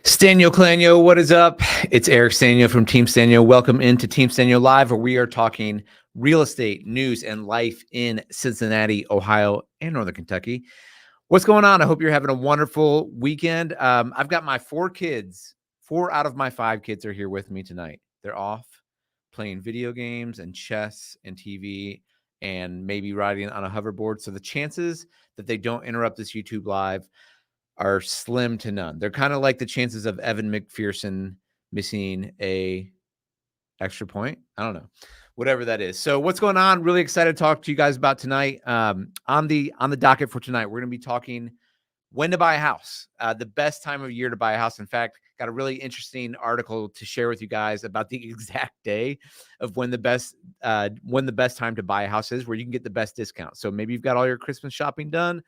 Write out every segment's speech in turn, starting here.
Stanio Clanio, what is up? It's Eric Stanio from Team Stanio. Welcome into Team Stanio Live, where we are talking real estate, news, and life in Cincinnati, Ohio, and Northern Kentucky. What's going on? I hope you're having a wonderful weekend. I've got my 4 kids. 4 out of my 5 kids are here with me tonight. They're off playing video games and chess and TV and maybe riding on a hoverboard. So the chances that they don't interrupt this YouTube Live are slim to none. They're kind of like the chances of Evan McPherson missing a extra point. I don't know, whatever that is. So what's going on? Really excited to talk to you guys about tonight. On the docket for tonight, we're going to be talking when to buy a house, the best time of year to buy a house. In fact, got a really interesting article to share with you guys about the exact day of when the best time to buy a house is, where you can get the best discount. So maybe you've got all your Christmas shopping done.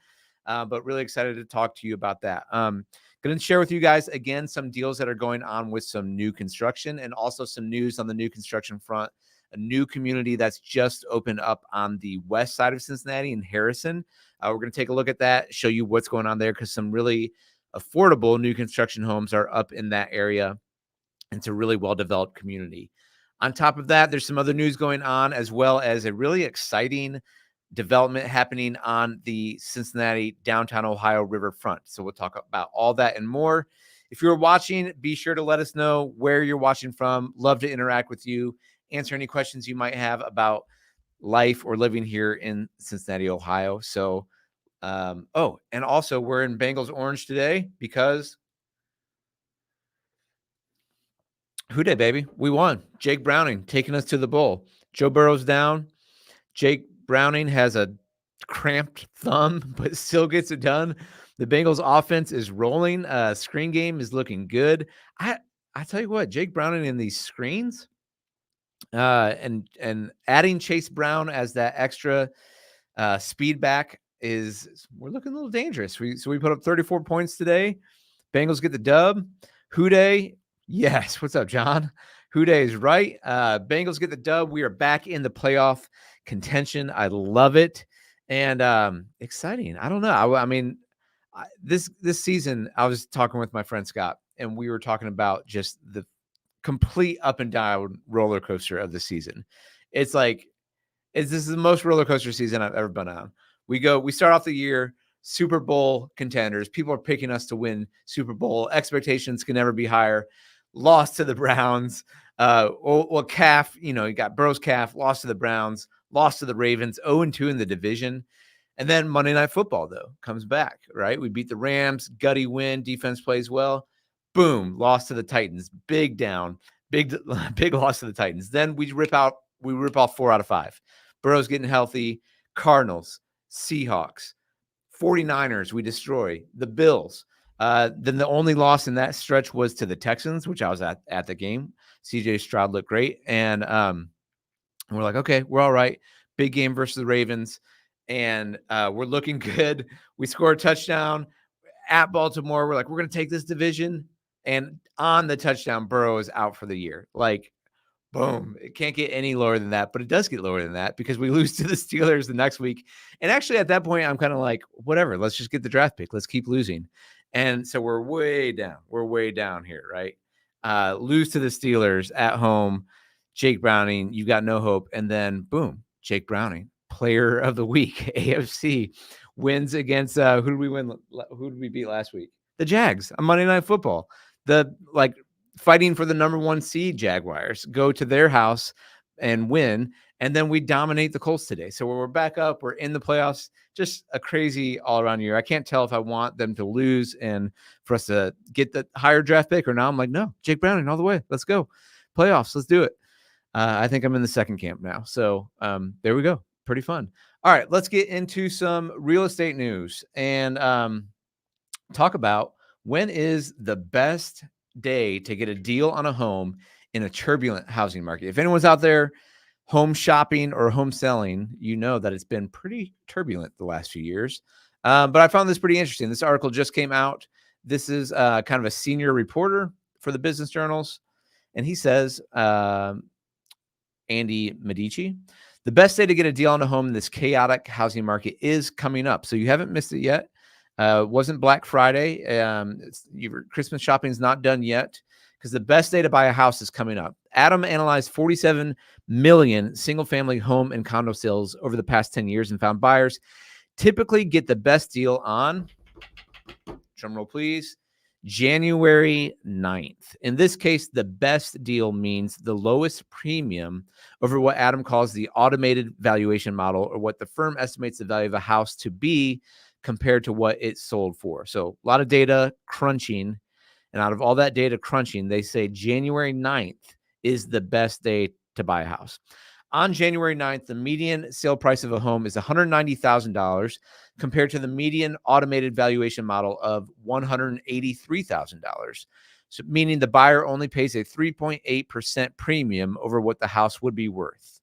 But really excited to talk to you about that. Going to share with you guys, again, some deals that are going on with some new construction and also some news on the new construction front. A new community that's just opened up on the west side of Cincinnati in Harrison. We're going to take a look at that, show you what's going on there, because some really affordable new construction homes are up in that area. It's a really well-developed community. On top of that, there's some other news going on, as well as a really exciting development happening on the Cincinnati downtown Ohio Riverfront. So we'll talk about all that and more. If you're watching, be sure to let us know where you're watching from. Love to interact with you, answer any questions you might have about life or living here in Cincinnati, Ohio. So, and also we're in Bengals orange today because who did, baby? We won. Jake Browning taking us to the bowl. Joe Burrow's down. Jake Browning has a cramped thumb, but still gets it done. The Bengals offense is rolling. Screen game is looking good. I tell you what, Jake Browning in these screens, and adding Chase Brown as that extra speed back we're looking a little dangerous. We put up 34 points today. Bengals get the dub. Houday, yes. What's up, John? Houday is right. Bengals get the dub. We are back in the playoff contention. I love it. And exciting. I don't know. I mean, this season, I was talking with my friend Scott, and we were talking about just the complete up and down roller coaster of the season. It's like, this is the most roller coaster season I've ever been on. We start off the year Super Bowl contenders. People are picking us to win Super Bowl. Expectations can never be higher. Lost to the Browns. Calf, you got Burrow's calf, lost to the Browns, lost to the Ravens, 0-2 in the division. And then Monday Night Football, though, comes back, right? We beat the Rams, gutty win, defense plays well. Boom, lost to the Titans. Big down, big loss to the Titans. Then we rip off 4 out of 5. Burrow's getting healthy. Cardinals, Seahawks, 49ers, we destroy. The Bills. Then the only loss in that stretch was to the Texans, which I was at the game. CJ Stroud looked great. And we're like, okay, we're all right. Big game versus the Ravens. And we're looking good. We score a touchdown at Baltimore. We're like, we're going to take this division. And on the touchdown, Burrow is out for the year. Like, boom. It can't get any lower than that. But it does get lower than that because we lose to the Steelers the next week. And actually, at that point, I'm kind of like, whatever. Let's just get the draft pick. Let's keep losing. And so we're way down. We're way down here, right? Lose to the Steelers at home. Jake Browning, you got no hope. And then, boom, Jake Browning, player of the week, AFC, wins against, who did we win? Who did we beat last week? The Jags on Monday Night Football. Fighting for the number 1 seed Jaguars go to their house and win. And then we dominate the Colts today. So we're back up. We're in the playoffs. Just a crazy all-around year. I can't tell if I want them to lose and for us to get the higher draft pick or not. I'm like, no, Jake Browning all the way. Let's go. Playoffs. Let's do it. I think I'm in the second camp now. So there we go. Pretty fun. All right, let's get into some real estate news and talk about when is the best day to get a deal on a home in a turbulent housing market. If anyone's out there home shopping or home selling, you know that it's been pretty turbulent the last few years. But I found this pretty interesting. This article just came out. This is kind of a senior reporter for the business journals. And he says, Andy Medici, the best day to get a deal on a home in this chaotic housing market is coming up. So you haven't missed it yet. Wasn't Black Friday. Your Christmas shopping is not done yet because the best day to buy a house is coming up. Adam analyzed 47 million single-family home and condo sales over the past 10 years and found buyers typically get the best deal on, drumroll please, January 9th. In this case, the best deal means the lowest premium over what Adam calls the automated valuation model, or what the firm estimates the value of a house to be compared to what it sold for. So a lot of data crunching. And out of all that data crunching, they say January 9th is the best day to buy a house. On January 9th, the median sale price of a home is $190,000 compared to the median automated valuation model of $183,000. So meaning the buyer only pays a 3.8% premium over what the house would be worth.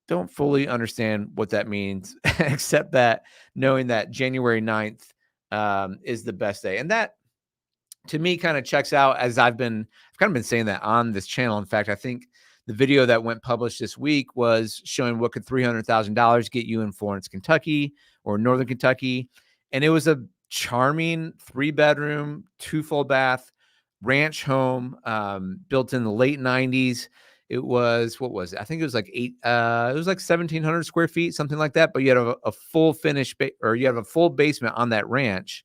Don't fully understand what that means, except that knowing that January 9th is the best day. And that, to me, kind of checks out, as I've kind of been saying that on this channel. In fact, I think the video that went published this week was showing what could $300,000 get you in Florence, Kentucky, or Northern Kentucky. And it was a charming 3-bedroom, 2 full bath ranch home, built in the late 90s. It was, what was it? I think it was like it was like 1,700 square feet, something like that. But you had a full finish, or you have a full basement on that ranch.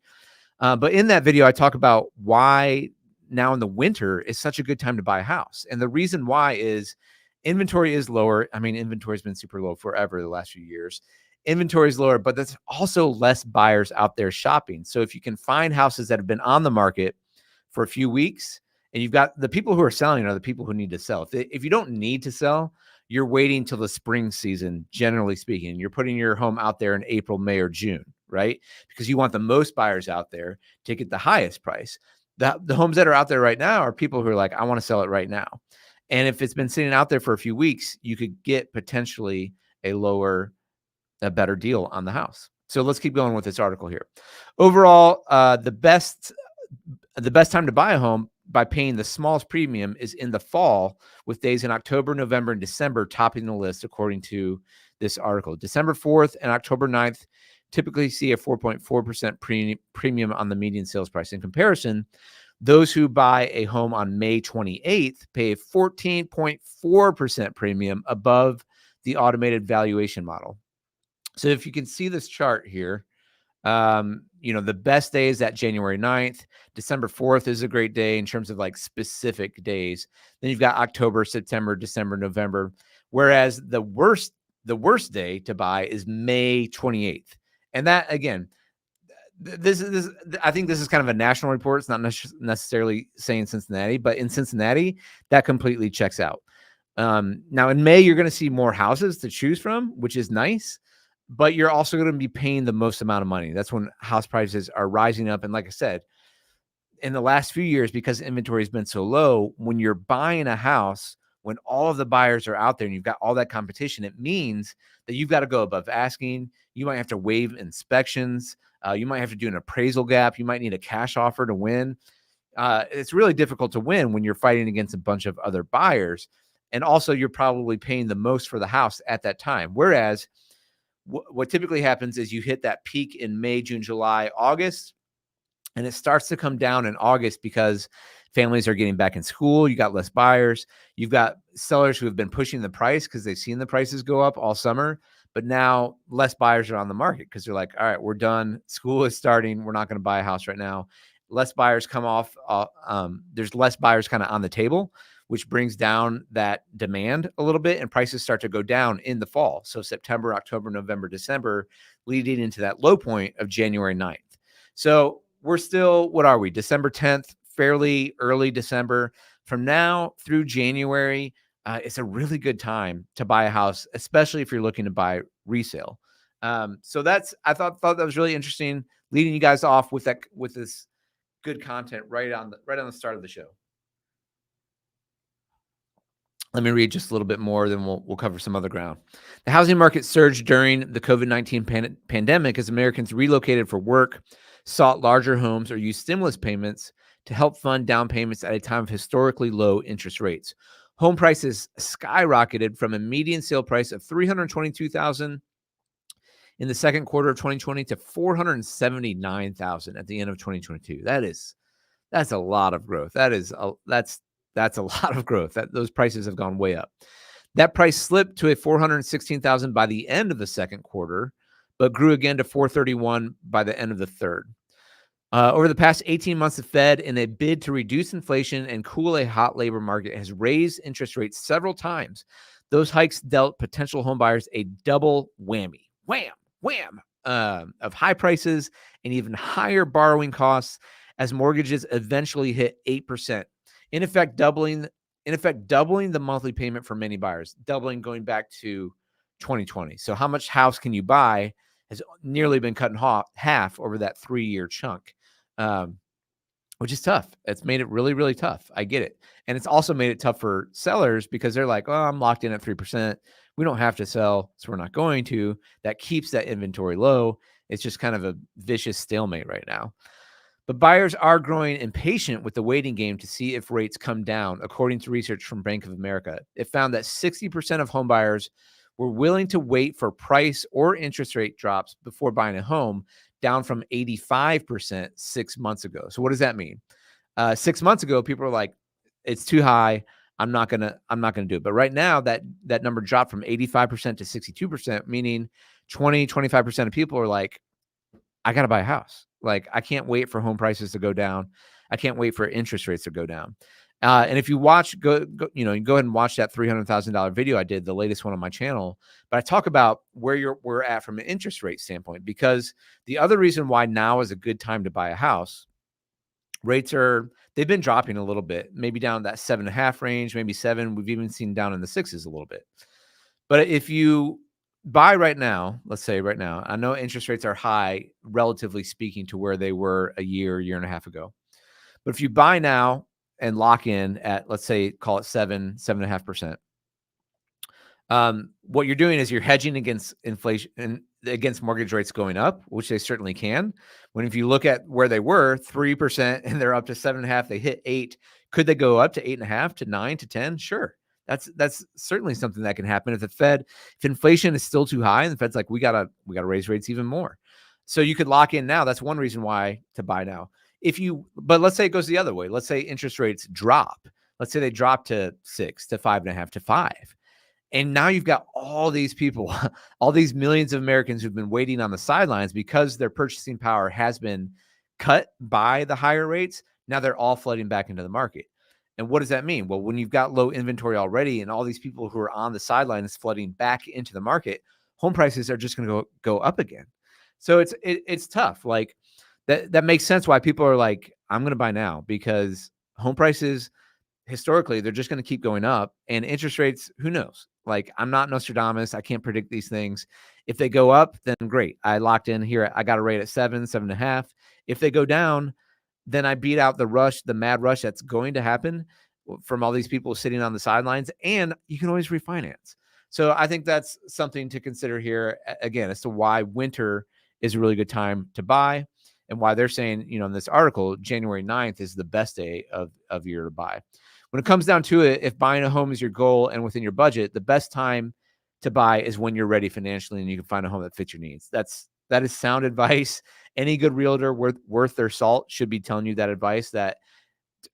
But in that video, I talk about why now in the winter is such a good time to buy a house. And the reason why is inventory is lower. I mean, inventory has been super low forever the last few years. Inventory is lower, but there's also less buyers out there shopping. So if you can find houses that have been on the market for a few weeks, and you've got the people who are selling are the people who need to sell. If you don't need to sell, you're waiting till the spring season, generally speaking. You're putting your home out there in April, May, or June, right? Because you want the most buyers out there to get the highest price. The homes that are out there right now are people who are like, I want to sell it right now. And if it's been sitting out there for a few weeks, you could get potentially a better deal on the house. So let's keep going with this article here. Overall, the best time to buy a home by paying the smallest premium is in the fall, with days in October, November, and December topping the list, according to this article. December 4th and October 9th typically see a 4.4% premium on the median sales price. In comparison, those who buy a home on May 28th pay a 14.4% premium above the automated valuation model. So if you can see this chart here, the best day is that January 9th. December 4th is a great day in terms of like specific days. Then you've got October, September, December, November. Whereas the worst day to buy is May 28th. And that, again, I think this is kind of a national report. It's not necessarily saying Cincinnati, but in Cincinnati, that completely checks out. Now in May, you're going to see more houses to choose from, which is nice. But you're also going to be paying the most amount of money. That's when house prices are rising up. And like I said, in the last few years, because inventory has been so low, when you're buying a house, when all of the buyers are out there and you've got all that competition, it means that you've got to go above asking. You might have to waive inspections. You might have to do an appraisal gap. You might need a cash offer to win. It's really difficult to win when you're fighting against a bunch of other buyers. And also, you're probably paying the most for the house at that time. Whereas what typically happens is you hit that peak in May, June, July, August, and it starts to come down in August because families are getting back in school. You got less buyers. You've got sellers who have been pushing the price because they've seen the prices go up all summer, but now less buyers are on the market because they're like, all right, we're done. School is starting. We're not going to buy a house right now. Less buyers come off. There's less buyers kind of on the table, which brings down that demand a little bit, and prices start to go down in the fall. So September, October, November, December, leading into that low point of January 9th. So we're still, what are we? December 10th, fairly early December. From now through January, it's a really good time to buy a house, especially if you're looking to buy resale. So I thought that was really interesting, leading you guys off with this good content right on the start of the show. Let me read just a little bit more, then we'll cover some other ground. The housing market surged during the COVID-19 pandemic as Americans relocated for work, sought larger homes, or used stimulus payments to help fund down payments at a time of historically low interest rates. Home prices skyrocketed from a median sale price of $322,000 in the second quarter of 2020 to 479,000 at the end of 2022. That's a lot of growth. That's a lot of growth. Those prices have gone way up. That price slipped to a 416,000 by the end of the second quarter, but grew again to 431 by the end of the third. Over the past 18 months, the Fed, in a bid to reduce inflation and cool a hot labor market, has raised interest rates several times. Those hikes dealt potential homebuyers a double whammy, wham, of high prices and even higher borrowing costs as mortgages eventually hit 8%. In effect, doubling the monthly payment for many buyers, doubling going back to 2020. So how much house can you buy has nearly been cut in half over that 3-year chunk, which is tough. It's made it really, really tough. I get it. And it's also made it tough for sellers because they're like, oh, I'm locked in at 3%. We don't have to sell, so we're not going to. That keeps that inventory low. It's just kind of a vicious stalemate right now. But buyers are growing impatient with the waiting game to see if rates come down, according to research from Bank of America. It found that 60% of home buyers were willing to wait for price or interest rate drops before buying a home, down from 85% 6 months ago. So what does that mean? 6 months ago, people were like, it's too high. I'm not gonna do it. But right now, that number dropped from 85% to 62%, meaning 25% of people are like, I got to buy a house. Like, I can't wait for home prices to go down. I can't wait for interest rates to go down. And if you watch, go ahead and watch that $300,000 video I did, the latest one on my channel. But I talk about where we're at from an interest rate standpoint, because the other reason why now is a good time to buy a house, they've been dropping a little bit, maybe down that 7.5 range, maybe 7. We've even seen down in the 6s a little bit. But if you buy right now, let's say right now, I know interest rates are high, relatively speaking, to where they were a year and a half ago. But if you buy now and lock in at, let's say, call it 7.5%, what you're doing is you're hedging against inflation and against mortgage rates going up, which they certainly can. When if you look at where they were 3% and they're up to 7.5, they hit 8. Could they go up to 8.5 to 9 to 10? Sure. That's certainly something that can happen if inflation is still too high and the Fed's like, we gotta raise rates even more. So you could lock in now. That's one reason why to buy now. But let's say it goes the other way. Let's say interest rates drop. Let's say they drop to 6 to 5.5 to 5. And now you've got all these people, all these millions of Americans who've been waiting on the sidelines because their purchasing power has been cut by the higher rates. Now they're all flooding back into the market. And what does that mean? Well, when you've got low inventory already and all these people who are on the sidelines flooding back into the market, home prices are just going to go up again. So it's tough. Like that makes sense why people are like, I'm going to buy now, because home prices historically, they're just going to keep going up, and interest rates, who knows? Like, I'm not Nostradamus. I can't predict these things. If they go up, then great. I locked in here. I got a rate at 7.5. If they go down, then I beat out the mad rush that's going to happen from all these people sitting on the sidelines, and you can always refinance. So I think that's something to consider here, again, as to why winter is a really good time to buy, and why they're saying, in this article, January 9th is the best day of year to buy. When it comes down to it, if buying a home is your goal and within your budget, the best time to buy is when you're ready financially and you can find a home that fits your needs. That is sound advice. Any good realtor worth their salt should be telling you that advice, that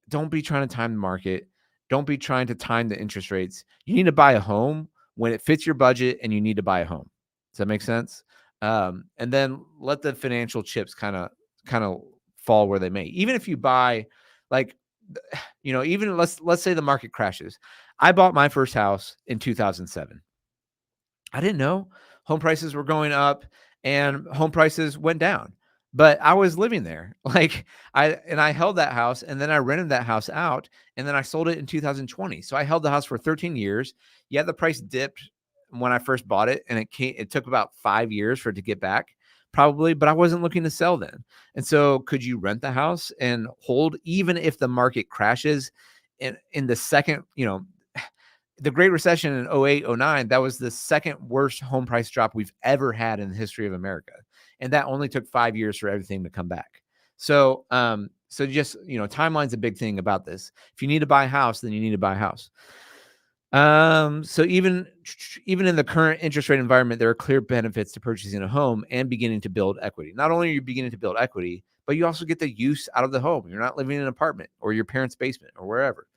don't be trying to time the market. Don't be trying to time the interest rates. You need to buy a home when it fits your budget, and you need to buy a home. Does that make sense? And then let the financial chips kind of fall where they may. Even if you buy, like, even let's say the market crashes. I bought my first house in 2007. I didn't know home prices were going up and home prices went down, but I was living there. Like, I held that house, and then I rented that house out, and then I sold it in 2020. So I held the house for 13 years. Yeah, the price dipped when I first bought it, and it took about 5 years for it to get back, probably, but I wasn't looking to sell then. And so could you rent the house and hold even if the market crashes in the second, the Great Recession in 08, 09, that was the second worst home price drop we've ever had in the history of America. And that only took 5 years for everything to come back. So, just, timeline's a big thing about this. If you need to buy a house, then you need to buy a house. So even in the current interest rate environment, there are clear benefits to purchasing a home and beginning to build equity. Not only are you beginning to build equity, but you also get the use out of the home. You're not living in an apartment or your parents' basement or wherever.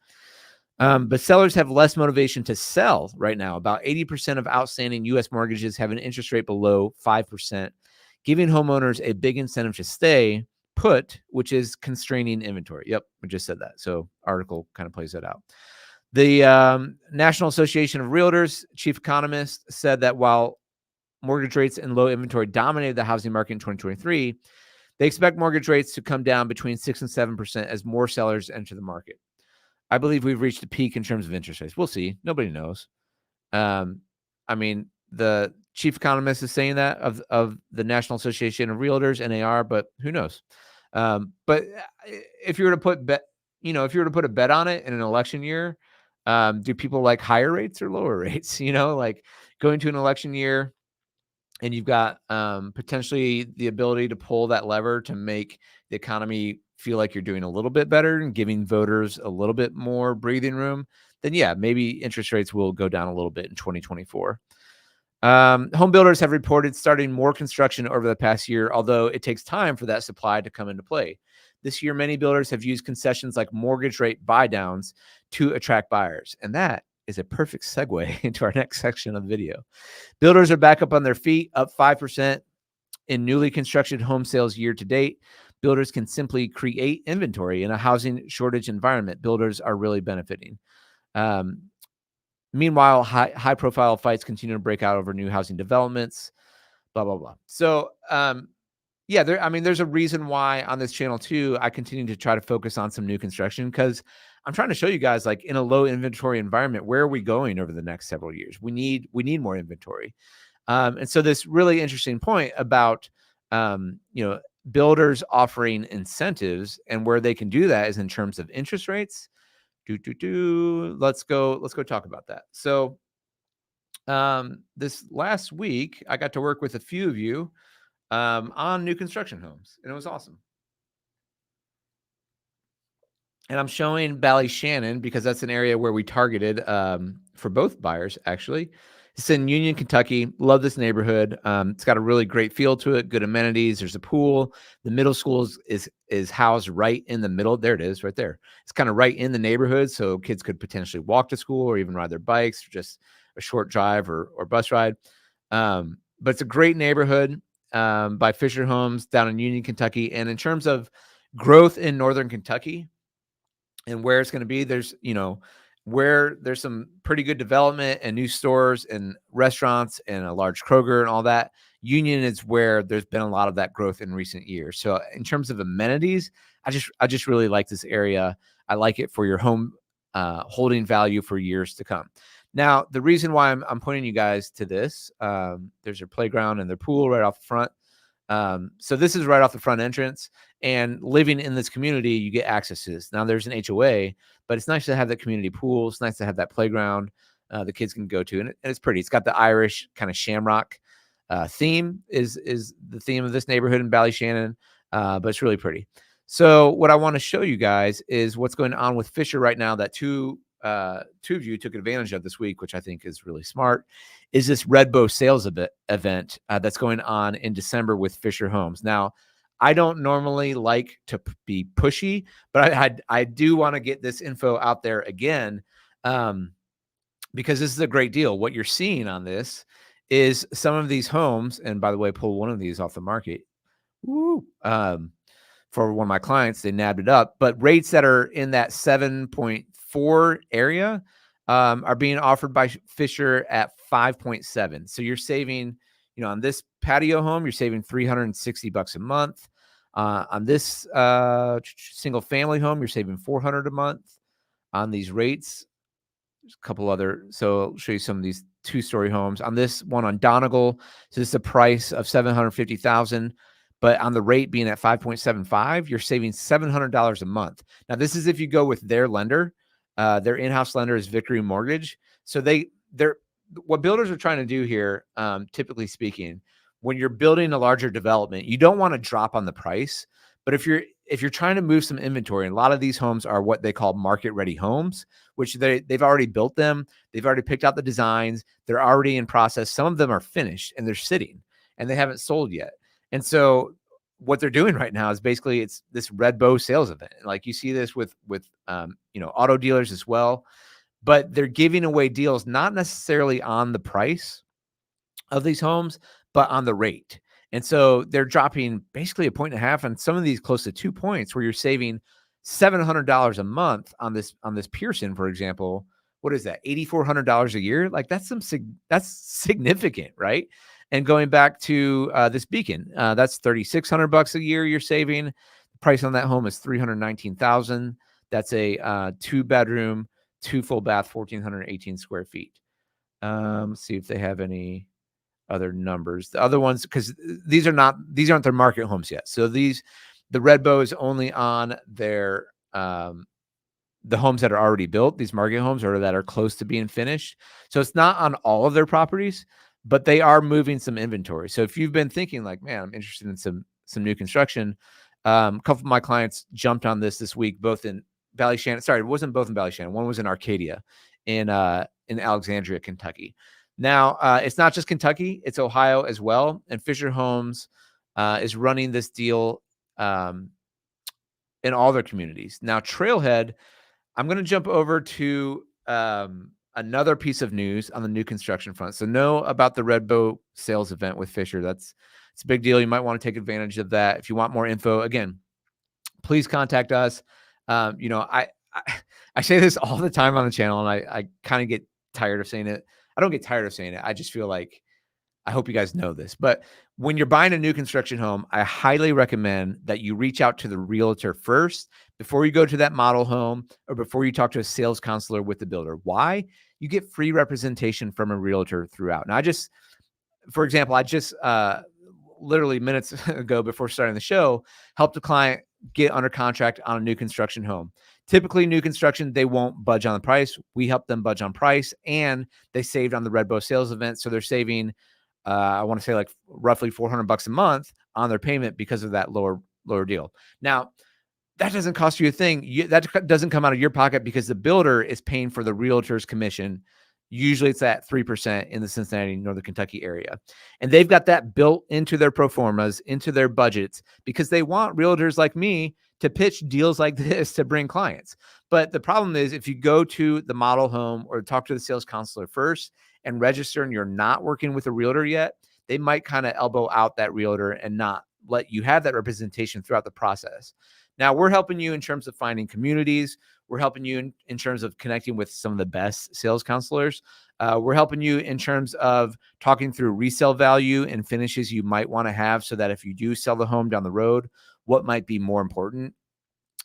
But sellers have less motivation to sell right now. About 80% of outstanding U.S. mortgages have an interest rate below 5%, giving homeowners a big incentive to stay put, which is constraining inventory. Yep, we just said that. So article kind of plays that out. The National Association of Realtors chief economist said that while mortgage rates and low inventory dominated the housing market in 2023, they expect mortgage rates to come down between 6 and 7% as more sellers enter the market. I believe we've reached a peak in terms of interest rates. We'll see. Nobody knows. I mean, the chief economist is saying that of the National Association of Realtors, NAR, but who knows? But if you were to put if you were to put a bet on it in an election year, do people like higher rates or lower rates? Like going to an election year and you've got potentially the ability to pull that lever to make the economy feel like you're doing a little bit better and giving voters a little bit more breathing room, then yeah, maybe interest rates will go down a little bit in 2024. Home builders have reported starting more construction over the past year, although it takes time for that supply to come into play. This year, many builders have used concessions like mortgage rate buy downs to attract buyers. And that is a perfect segue into our next section of the video. Builders are back up on their feet, up 5% in newly constructed home sales year to date. Builders can simply create inventory in a housing shortage environment. Builders are really benefiting. Meanwhile, high-profile fights continue to break out over new housing developments, blah, blah, blah. So, there's a reason why on this channel, too, I continue to try to focus on some new construction because I'm trying to show you guys, like, in a low inventory environment, where are we going over the next several years? We need more inventory. And so this really interesting point about, builders offering incentives and where they can do that is in terms of interest rates. Let's go talk about that. So this last week, I got to work with a few of you on new construction homes, and it was awesome. And I'm showing Ballyshannon because that's an area where we targeted for both buyers, actually. It's in Union, Kentucky. Love this neighborhood. It's got a really great feel to it, good amenities. There's a pool. The middle school is housed right in the middle. There it is, right there. It's kind of right in the neighborhood, so kids could potentially walk to school or even ride their bikes, or just a short drive or bus ride. But it's a great neighborhood by Fischer Homes down in Union, Kentucky. And in terms of growth in Northern Kentucky, and where it's going to be, there's where there's some pretty good development and new stores and restaurants and a large Kroger and all that. Union is where there's been a lot of that growth in recent years. So in terms of amenities, I just really like this area. I like it for your home holding value for years to come. Now, the reason why I'm pointing you guys to this, there's their playground and their pool right off the front. So this is right off the front entrance, and living in this community, you get access to this. Now there's an HOA, but it's nice to have that community pool. It's nice to have that playground the kids can go to, and it's pretty. It's got the Irish kind of shamrock theme is the theme of this neighborhood in Ballyshannon, but it's really pretty. So what I want to show you guys is what's going on with Fischer right now that two of you took advantage of this week, which I think is really smart, is this Red Bow sales event that's going on in December with Fischer Homes. Now, I don't normally like to be pushy, but I do want to get this info out there again because this is a great deal. What you're seeing on this is some of these homes, and by the way, pull one of these off the market. Woo! For one of my clients, they nabbed it up, but rates that are in that 7.4 area are being offered by Fischer at 5.7. So you're saving, on this patio home, you're saving $360 a month. On this single family home, you're saving $400 a month. On these rates, there's a couple other. So I'll show you some of these 2-story homes. On this one on Donegal, so this is a price of $750,000. But on the rate being at 5.75, you're saving $700 a month. Now, this is if you go with their lender. Their in-house lender is Victory Mortgage. So they're what builders are trying to do here, typically speaking, when you're building a larger development, you don't want to drop on the price. But if you're if you're trying to move some inventory, and a lot of these homes are what they call market-ready homes, which they've already built them. They've already picked out the designs. They're already in process. Some of them are finished, and they're sitting, and they haven't sold yet. And so what they're doing right now is basically it's this red bow sales event. Like you see this with auto dealers as well, but they're giving away deals not necessarily on the price of these homes, but on the rate. And so they're dropping basically 1.5 and some of these close to 2 points where you're saving $700 a month on this Pearson, for example. What is that? $8,400 a year? Like that's that's significant, right? And going back to this Beacon, that's $3,600 a year you're saving. The price on that home is $319,000. That's a 2-bedroom, 2 full bath, 1,418 square feet. Let's see if they have any other numbers. The other ones, because these aren't their market homes yet. So the red bow is only on their the homes that are already built, these market homes, or that are close to being finished. So it's not on all of their properties, but they are moving some inventory. So if you've been thinking like, man, I'm interested in some new construction, a couple of my clients jumped on this week, both in Valley Shannon. Sorry, it wasn't both in Valley Shannon. One was in Arcadia, in Alexandria, Kentucky. Now, it's not just Kentucky, it's Ohio as well. And Fischer Homes is running this deal in all their communities. Now, Trailhead, I'm going to jump over to another piece of news on the new construction front. So know about the Red Bow sales event with Fischer. It's a big deal. You might want to take advantage of that. If you want more info, again, please contact us. I say this all the time on the channel, and I kind of get tired of saying it. I don't get tired of saying it. I just feel like I hope you guys know this. But when you're buying a new construction home, I highly recommend that you reach out to the realtor first before you go to that model home or before you talk to a sales counselor with the builder. Why? You get free representation from a realtor throughout. Now, for example, I just literally minutes ago before starting the show, helped a client get under contract on a new construction home. Typically, new construction, they won't budge on the price. We help them budge on price, and they saved on the Red Bow sales event. So they're saving, I want to say like roughly $400 a month on their payment because of that lower deal. Now, that doesn't cost you a thing. That doesn't come out of your pocket because the builder is paying for the realtor's commission. Usually it's at 3% in the Cincinnati, Northern Kentucky area. And they've got that built into their pro formas, into their budgets, because they want realtors like me to pitch deals like this to bring clients. But the problem is if you go to the model home or talk to the sales counselor first and register and you're not working with a realtor yet, they might kind of elbow out that realtor and not let you have that representation throughout the process. Now, we're helping you in terms of finding communities. We're helping you in terms of connecting with some of the best sales counselors. We're helping you in terms of talking through resale value and finishes you might want to have so that if you do sell the home down the road, what might be more important.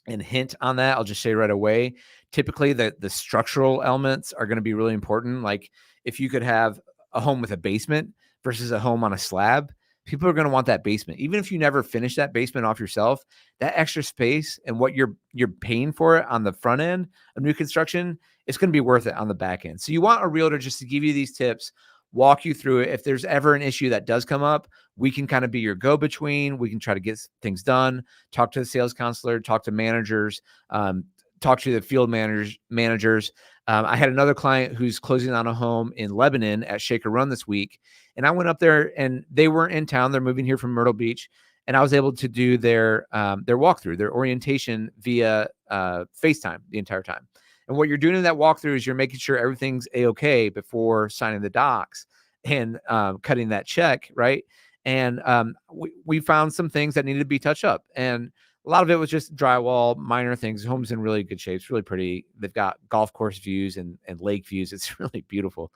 And hint on that, I'll just say right away, typically the structural elements are going to be really important. Like if you could have a home with a basement versus a home on a slab, people are going to want that basement. Even if you never finish that basement off yourself, that extra space and what you're paying for it on the front end of new construction, it's going to be worth it on the back end. So you want a realtor just to give you these tips, walk you through it. If there's ever an issue that does come up, we can kind of be your go-between. We can try to get things done, talk to the sales counselor, talk to managers, talk to the field managers. I had another client who's closing on a home in Lebanon at Shaker Run this week. And I went up there and they weren't in town. They're moving here from Myrtle Beach. And I was able to do their walkthrough, their orientation via FaceTime the entire time. And what you're doing in that walkthrough is you're making sure everything's A-okay before signing the docs and cutting that check, right? And we found some things that needed to be touched up. And a lot of it was just drywall, minor things. The home's in really good shape. It's really pretty. They've got golf course views and lake views. It's really beautiful.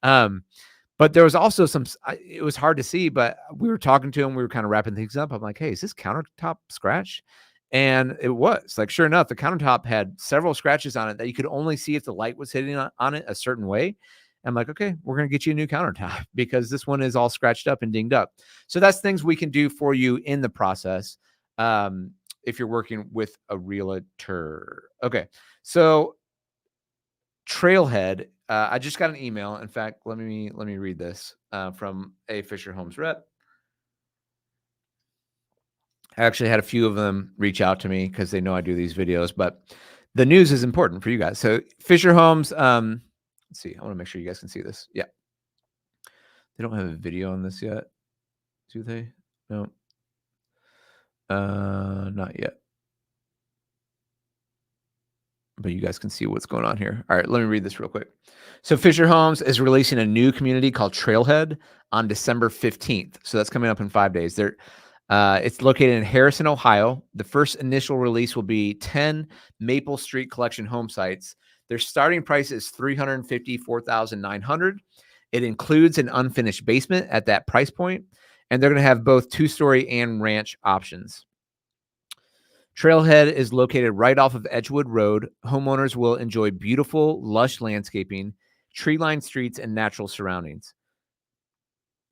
But there was also it was hard to see, but we were talking to him. We were kind of wrapping things up. I'm like, hey, is this countertop scratched? And it was like, sure enough, the countertop had several scratches on it that you could only see if the light was hitting on it a certain way. I'm like, okay, we're going to get you a new countertop because this one is all scratched up and dinged up. So that's things we can do for you in the process. If you're working with a realtor. Okay. So Trailhead, I just got an email. In fact, let me read this from a Fischer Homes rep. I actually had a few of them reach out to me because they know I do these videos, but the news is important for you guys. So Fisher Homes, let's see. I want to make sure you guys can see this. Yeah. They don't have a video on this yet, do they? No. Not yet. But you guys can see what's going on here. All right, let me read this real quick. So Fisher Homes is releasing a new community called Trailhead on December 15th. So that's coming up in 5 days. It's located in Harrison, Ohio. The first initial release will be 10 Maple Street Collection home sites. Their starting price is $354,900. It includes an unfinished basement at that price point, and they're going to have both two-story and ranch options. Trailhead is located right off of Edgewood Road. Homeowners will enjoy beautiful, lush landscaping, tree-lined streets, and natural surroundings.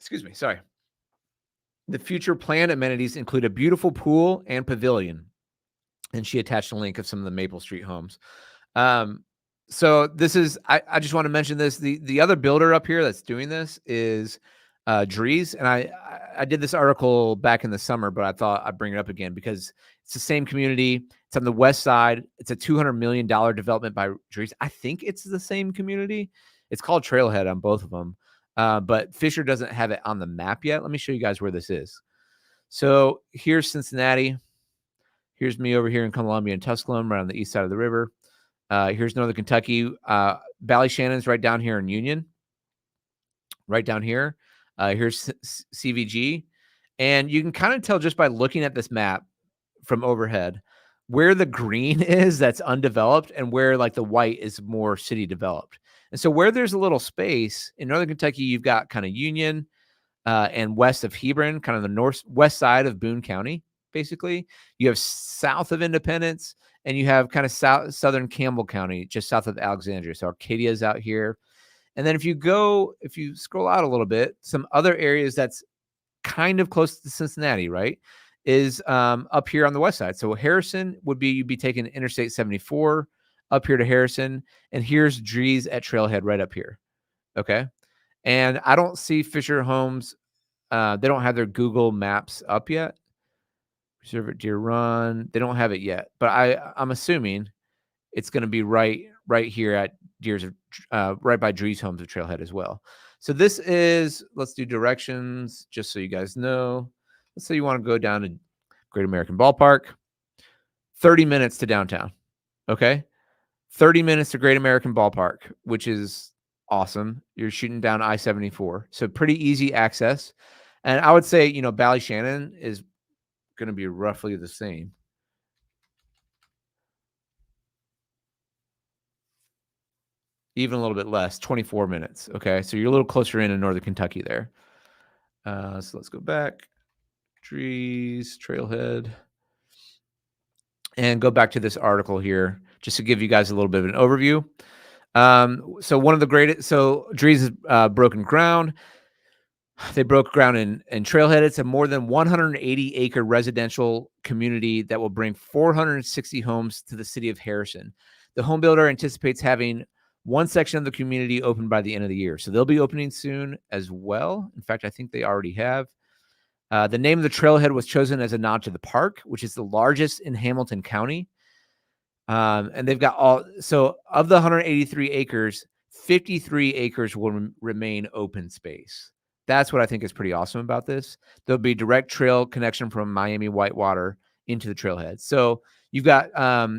Excuse me, sorry. The future planned amenities include a beautiful pool and pavilion. And she attached a link of some of the Maple Street homes. So this is, I just want to mention this. The other builder up here that's doing this is Drees. And I did this article back in the summer, but I thought I'd bring it up again because it's the same community. It's on the west side. It's a $200 million development by Drees. I think it's the same community. It's called Trailhead on both of them. But Fischer doesn't have it on the map yet. Let me show you guys where this is. So here's Cincinnati. Here's me over here in Columbia and Tusculum, right on the east side of the river. Here's Northern Kentucky. Ballyshannon right down here in Union. Right down here. Here's CVG. And you can kind of tell just by looking at this map from overhead where the green is that's undeveloped and where like the white is more city developed. And so where there's a little space in Northern Kentucky, you've got kind of Union and west of Hebron, kind of the northwest side of Boone County, basically. You have south of Independence, and you have kind of southern Campbell County, just south of Alexandria. So Arcadia is out here. And then if you scroll out a little bit, some other areas that's kind of close to Cincinnati, right, is up here on the west side. So Harrison you'd be taking Interstate 74 up here to Harrison, and here's Drees at Trailhead right up here. Okay. And I don't see Fisher Homes. They don't have their Google Maps up yet. Reserve at Deer Run. They don't have it yet, but I'm assuming it's going to be right here at Deer's, right by Drees Homes of Trailhead as well. So this is, let's do directions just so you guys know. Let's say you want to go down to Great American Ballpark. 30 minutes to downtown. Okay. 30 minutes to Great American Ballpark, which is awesome. You're shooting down I-74. So pretty easy access. And I would say, Ballyshannon is going to be roughly the same. Even a little bit less, 24 minutes. Okay. So you're a little closer in Northern Kentucky there. So let's go back. Drees, Trailhead. And go back to this article here just to give you guys a little bit of an overview. So one of the greatest, Drees has broken ground. They broke ground in Trailhead. It's a more than 180-acre residential community that will bring 460 homes to the city of Harrison. The home builder anticipates having one section of the community open by the end of the year. So they'll be opening soon as well. In fact, I think they already have. The name of the Trailhead was chosen as a nod to the park, which is the largest in Hamilton County. And they've got so of the 183 acres, 53 acres will remain open space. That's what I think is pretty awesome about this. There'll be direct trail connection from Miami Whitewater into the Trailhead. So you've got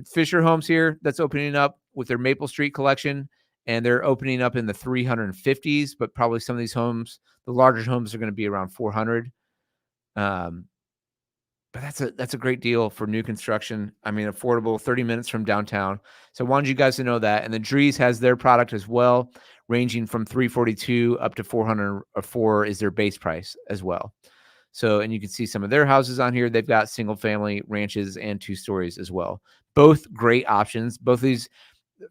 Fisher Homes here that's opening up with their Maple Street collection, and they're opening up in the 350s, but probably some of these homes, the larger homes are going to be around 400. But that's a great deal for new construction. I mean, affordable, 30 minutes from downtown. So I wanted you guys to know that. And the Drees has their product as well, ranging from $342 up to $404 is their base price as well. So, and you can see some of their houses on here. They've got single family ranches and 2 stories as well. Both great options. Both of these,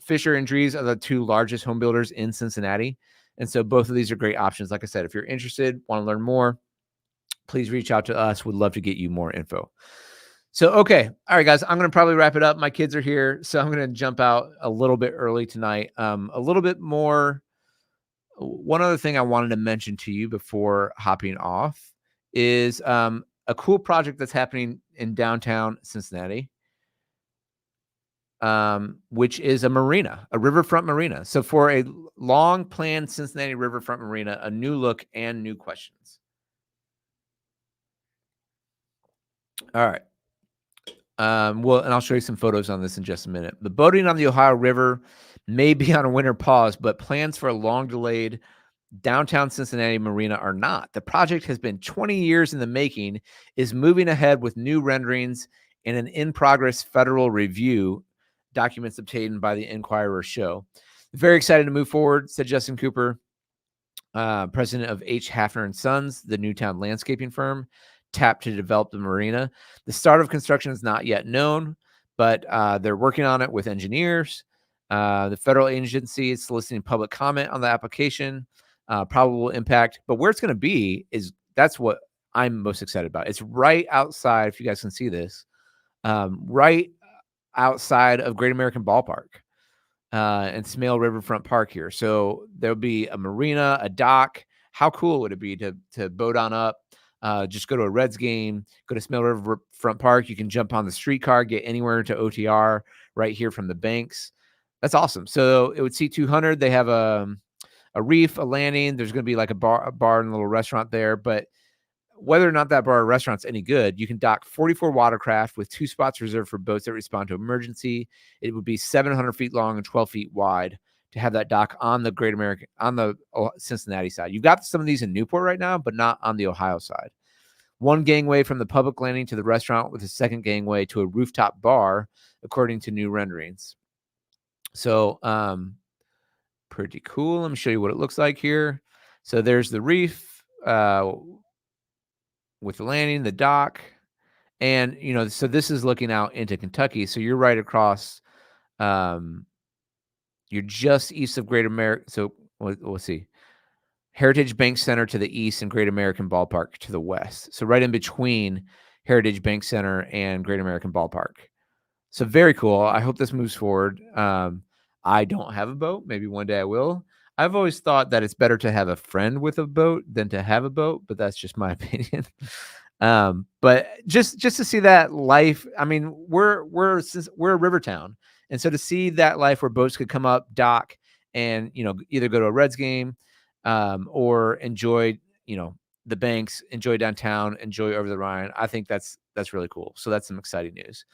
Fisher and Drees, are the 2 largest home builders in Cincinnati. And so both of these are great options. Like I said, if you're interested, want to learn more, please reach out to us. We'd love to get you more info. So, okay. All right, guys, I'm going to probably wrap it up. My kids are here, so I'm going to jump out a little bit early tonight. A little bit more. One other thing I wanted to mention to you before hopping off is a cool project that's happening in downtown Cincinnati, which is a marina, a riverfront marina. So for a long planned Cincinnati riverfront marina, a new look and new questions. All right. Well, and I'll show you some photos on this in just a minute. The boating on the Ohio River may be on a winter pause, but plans for a long delayed downtown Cincinnati marina are not. The project has been 20 years in the making, is moving ahead with new renderings and an in-progress federal review, documents obtained by the Inquirer show. Very excited to move forward, said Justin Cooper, president of H. Hafner and Sons, the Newtown landscaping firm, tapped to develop the marina. The start of construction is not yet known, but they're working on it with engineers. The federal agency is soliciting public comment on the application, probable impact. But where it's going to be that's what I'm most excited about. It's right outside, if you guys can see this, right outside of Great American Ballpark and Smale Riverfront Park here. So there'll be a marina, a dock. How cool would it be to boat on up? Just go to a Reds game, go to Smale Riverfront Park. You can jump on the streetcar, get anywhere to OTR right here from the banks. That's awesome. So it would seat 200. They have a Reef, a landing. There's going to be like a bar and a little restaurant there. But whether or not that bar or restaurant's any good, you can dock 44 watercraft with 2 spots reserved for boats that respond to emergency. It would be 700 feet long and 12 feet wide to have that dock on the Cincinnati side. You've got some of these in Newport right now, but not on the Ohio side. 1 gangway from the public landing to the restaurant with a 2nd gangway to a rooftop bar, according to new renderings. So, pretty cool. Let me show you what it looks like here. So there's the Reef, with the landing, the dock, and so this is looking out into Kentucky. So you're right across. You're just east of Great America. So we'll see. Heritage Bank Center to the east and Great American Ballpark to the west. So right in between Heritage Bank Center and Great American Ballpark. So very cool. I hope this moves forward. I don't have a boat. Maybe one day I will. I've always thought that it's better to have a friend with a boat than to have a boat, but that's just my opinion. But just to see that life, I mean, we're a river town. And so to see that life where boats could come up, dock, and, either go to a Reds game, or enjoy, the banks, enjoy downtown, enjoy over the Rhine. I think that's really cool. So that's some exciting news.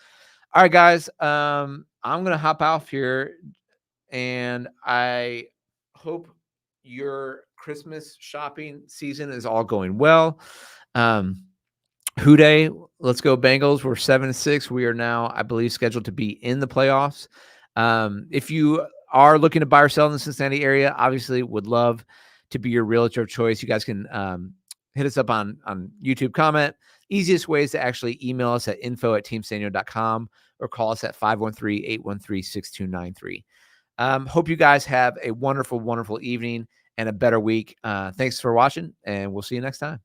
All right, guys. I'm going to hop off here, and I hope your Christmas shopping season is all going well. Houday, let's go Bengals. We're 7-6. We are now, I believe, scheduled to be in the playoffs. If you are looking to buy or sell in the Cincinnati area, obviously would love to be your realtor of choice. You guys can hit us up on YouTube, comment. Easiest way is to actually email us at info@teamsanyo.com or call us at 513-813-6293. Hope you guys have a wonderful, wonderful evening and a better week. Thanks for watching, and we'll see you next time.